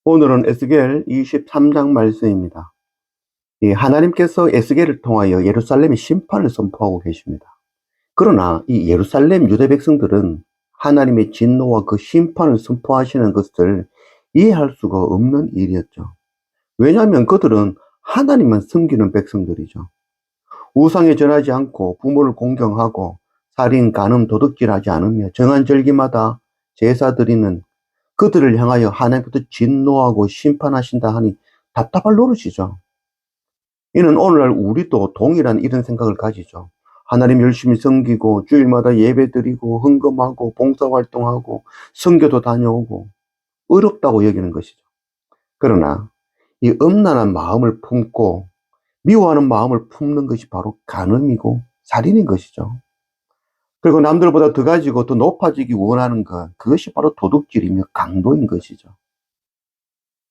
오늘은 에스겔 23장 말씀입니다. 하나님께서 에스겔을 통하여 예루살렘의 심판을 선포하고 계십니다. 그러나 이 예루살렘 유대 백성들은 하나님의 진노와 그 심판을 선포하시는 것을 이해할 수가 없는 일이었죠. 왜냐하면 그들은 하나님만 섬기는 백성들이죠. 우상에 절하지 않고 부모를 공경하고 살인, 간음, 도둑질하지 않으며 정한 절기마다 제사 드리는 그들을 향하여 하나님께서 진노하고 심판하신다 하니 답답할 노릇이죠. 이는 오늘날 우리도 동일한 이런 생각을 가지죠. 하나님 열심히 섬기고 주일마다 예배드리고 헌금하고 봉사활동하고 선교도 다녀오고 어렵다고 여기는 것이죠. 그러나 이 음란한 마음을 품고 미워하는 마음을 품는 것이 바로 간음이고 살인인 것이죠. 그리고 남들보다 더 가지고 더 높아지기 원하는 것, 그것이 바로 도둑질이며 강도인 것이죠.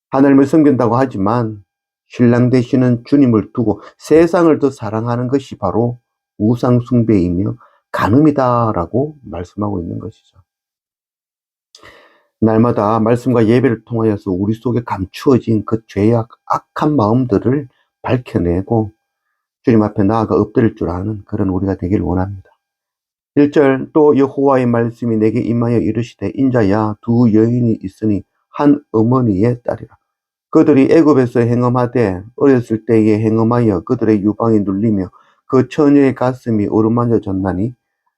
하나님을 섬긴다고 하지만 신랑 되시는 주님을 두고 세상을 더 사랑하는 것이 바로 우상 숭배이며 간음이다라고 말씀하고 있는 것이죠. 날마다 말씀과 예배를 통하여서 우리 속에 감추어진 그 죄악, 악한 마음들을 밝혀내고 주님 앞에 나아가 엎드릴 줄 아는 그런 우리가 되기를 원합니다. 1절 또 여호와의 말씀이 내게 임하여 이르시되 인자야 두 여인이 있으니 한 어머니의 딸이라. 그들이 애굽에서 행음하되 어렸을 때에 행음하여 그들의 유방이 눌리며 그 처녀의 가슴이 어루만져졌나니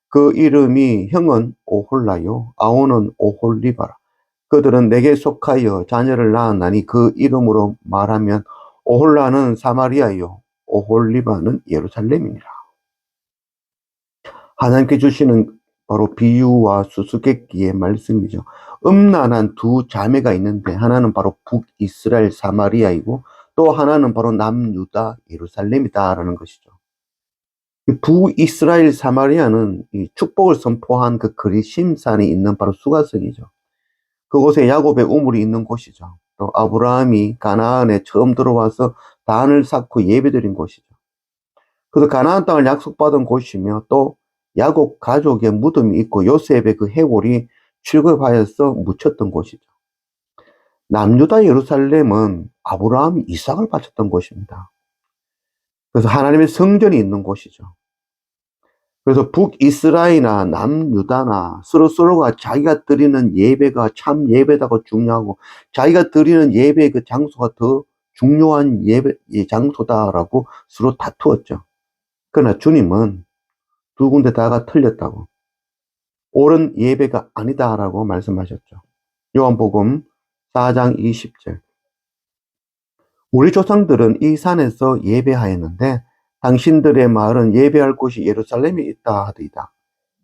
그 이름이 형은 오홀라요 아오는 오홀리바라. 그들은 내게 속하여 자녀를 낳았나니 그 이름으로 말하면 오홀라는 사마리아요 오홀리바는 예루살렘이니라. 하나님께 주시는 바로 비유와 수수께끼의 말씀이죠. 음란한 두 자매가 있는데 하나는 바로 북이스라엘 사마리아이고 또 하나는 바로 남유다 예루살렘이다라는 것이죠. 북이스라엘 사마리아는 이 축복을 선포한 그 그리심산이 있는 바로 수가성이죠. 그곳에 야곱의 우물이 있는 곳이죠. 또 아브라함이 가나안에 처음 들어와서 단을 쌓고 예배드린 곳이죠. 그래서 가나안 땅을 약속받은 곳이며 또 야곱 가족의 무덤이 있고 요셉의 그 해골이 출급하여서 묻혔던 곳이죠. 남유다 예루살렘은 아브라함이 이삭을 바쳤던 곳입니다. 그래서 하나님의 성전이 있는 곳이죠. 그래서 북이스라엘이나 남유다나 서로가 자기가 드리는 예배가 참 예배다고 중요하고 자기가 드리는 예배의 그 장소가 더 중요한 예배 장소다라고 서로 다투었죠. 그러나 주님은 두 군데 다가 틀렸다고 옳은 예배가 아니다라고 말씀하셨죠. 요한복음 4장 20절 우리 조상들은 이 산에서 예배하였는데 당신들의 말은 예배할 곳이 예루살렘에 있다 하더이다.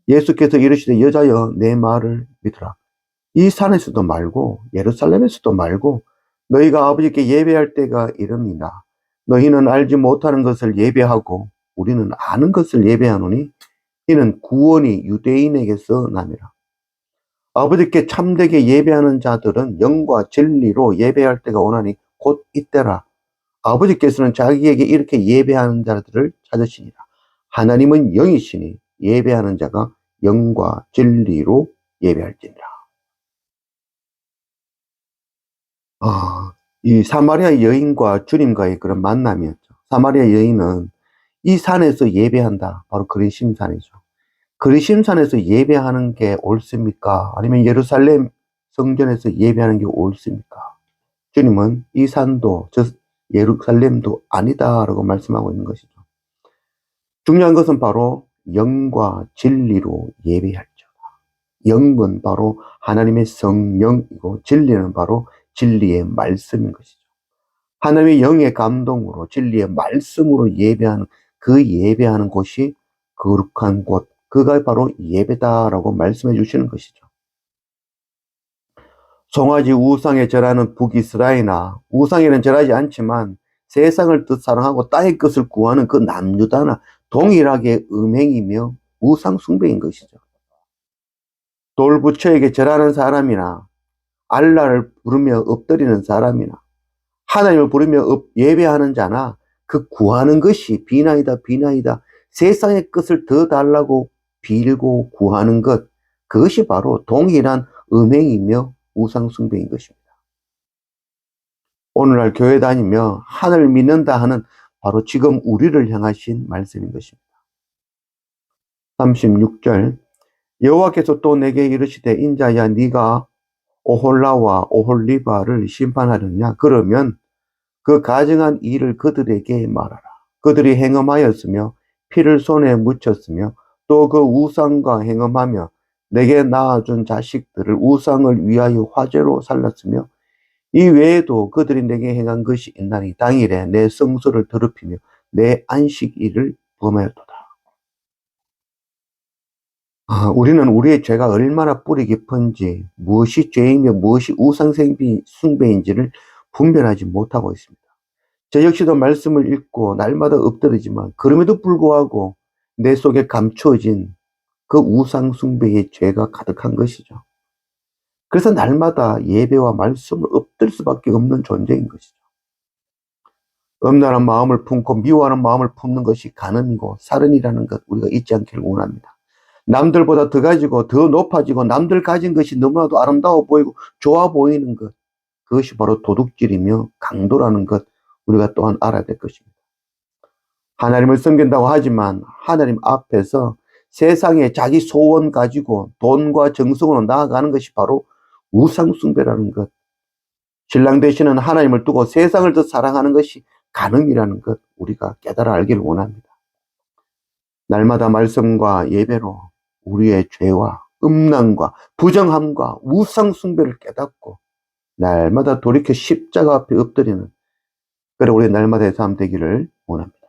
예수께서 이르시되 여자여 내 말을 믿으라. 이 산에서도 말고 예루살렘에서도 말고 너희가 아버지께 예배할 때가 이릅니다. 너희는 알지 못하는 것을 예배하고 우리는 아는 것을 예배하노니 이는 구원이 유대인에게서 남이라. 아버지께 참되게 예배하는 자들은 영과 진리로 예배할 때가 오나니 곧 이때라. 아버지께서는 자기에게 이렇게 예배하는 자들을 찾으시니라. 하나님은 영이시니 예배하는 자가 영과 진리로 예배할지니라. 이 사마리아 여인과 주님과의 그런 만남이었죠. 사마리아 여인은 이 산에서 예배한다. 바로 그리심산이죠. 그리심산에서 예배하는 게 옳습니까? 아니면 예루살렘 성전에서 예배하는 게 옳습니까? 주님은 이 산도 즉 예루살렘도 아니다라고 말씀하고 있는 것이죠. 중요한 것은 바로 영과 진리로 예배할지어다. 영은 바로 하나님의 성령이고 진리는 바로 진리의 말씀인 것이죠. 하나님의 영의 감동으로 진리의 말씀으로 예배하는 그 예배하는 곳이 거룩한 곳, 그가 바로 예배다라고 말씀해 주시는 것이죠. 송아지 우상에 절하는 북이스라엘이나 우상에는 절하지 않지만 세상을 뜻 사랑하고 땅의 것을 구하는 그 남유다나 동일하게 음행이며 우상 숭배인 것이죠. 돌부처에게 절하는 사람이나 알라를 부르며 엎드리는 사람이나 하나님을 부르며 예배하는 자나 그 구하는 것이 비나이다 비나이다 세상의 것을 더 달라고 빌고 구하는 것, 그것이 바로 동일한 음행이며 우상 숭배인 것입니다. 오늘날 교회 다니며 하늘 믿는다 하는 바로 지금 우리를 향하신 말씀인 것입니다. 36절 여호와께서 또 내게 이르시되 인자야 네가 오홀라와 오홀리바를 심판하느냐? 그러면 그 가증한 일을 그들에게 말하라. 그들이 행음하였으며 피를 손에 묻혔으며 또 그 우상과 행음하며 내게 낳아준 자식들을 우상을 위하여 화제로 살랐으며 이 외에도 그들이 내게 행한 것이 있나니 당일에 내 성소를 더럽히며 내 안식일을 범하였도다. 우리는 우리의 죄가 얼마나 뿌리 깊은지, 무엇이 죄이며 무엇이 우상 숭배인지를 분별하지 못하고 있습니다. 저 역시도 말씀을 읽고 날마다 엎드리지만 그럼에도 불구하고 내 속에 감추어진 그 우상 숭배의 죄가 가득한 것이죠. 그래서 날마다 예배와 말씀을 엎드릴 수밖에 없는 존재인 것이죠. 엄란한 마음을 품고 미워하는 마음을 품는 것이 간음이고 살인이라는 것 우리가 잊지 않기를 원합니다. 남들보다 더 가지고 더 높아지고 남들 가진 것이 너무나도 아름다워 보이고 좋아 보이는 것, 그것이 바로 도둑질이며 강도라는 것 우리가 또한 알아야 될 것입니다. 하나님을 섬긴다고 하지만 하나님 앞에서 세상에 자기 소원 가지고 돈과 정성으로 나아가는 것이 바로 우상숭배라는 것, 신랑 되시는 하나님을 두고 세상을 더 사랑하는 것이 간음이라는 것 우리가 깨달아 알기를 원합니다. 날마다 말씀과 예배로 우리의 죄와 음란과 부정함과 우상 숭배를 깨닫고 날마다 돌이켜 십자가 앞에 엎드리는 그런 우리 날마다의 삶 되기를 원합니다.